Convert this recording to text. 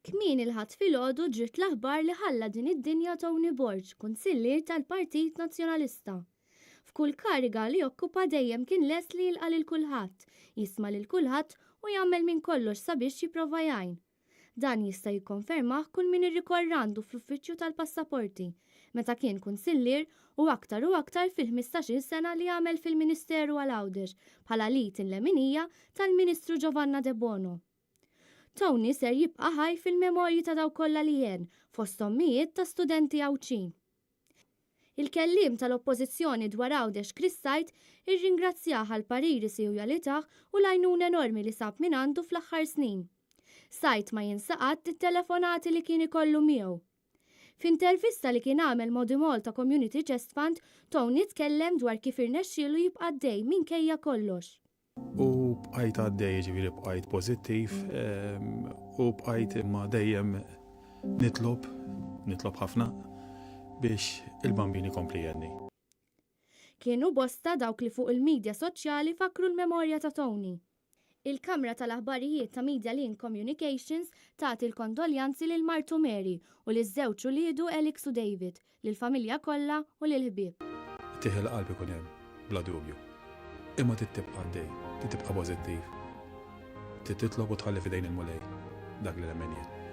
Kmien il-ħadd filgħodu ġriet l-aħbar li ħalla din id-dinja Tony Borg, kunsillier tal-Partit Nazzjonalista. F'kull kariga li okkupa dejjem kien lest li jilqa' lil kulħadd, jisma' lil kulħadd u jagħmel minn kollox sabiex jipprova jgħin. Dan jista' jikkonfermah kull min irrikorrandu fl-uffiċċju tal-passaporti, meta kien kunsillier u aktar fil-15-il sena li għamel fil-Ministeru għal-Għawdex bħala lit il-leminija tal-Ministru Giovanna De Bono. Tony ser jibqa' ħaj fil-memorji ta' daw kollha li jien fosthom mijiet ta' studenti Għawdxin. Il-kelliem tal-oppożizzjoni dwar Għawdex Chris Sajt irringrazzjah għal pariri sewja li taħ u l-għajnuna enormi li sab minn għandu fl-aħħar snin. Sajt ma jinsaqat it-telefonati li kien ikollu miegħu. F'intervista li kien għamel Modi Malta Community Chest Fund, Tony tkellem dwar kif irnexxielu jibqa' dej minkejja kollox. U bqajt għaddej, ġifieri bqajt pożittiv, u bqajt imma dejjem nitlob ħafna biex il-bambini kompli jenni. Kienu bosta dawk li fuq il-medja soċjali fakru l-memorja ta' Tony. Il-Kamra tal-Aħbarijiet ta' Media Link Communications tagħti l-kondoljanzi lil martu Mary u liż-żewġ uliedu Alex u David, lill-familja kollha u lill-ħbieb. Tieħel qalbi kun hemm, bla dubju. Imma tibqa' għaddej, tibqa' pożittiv. Titlob u tħalli f'idejn il-mulej, dak li nemmen jien.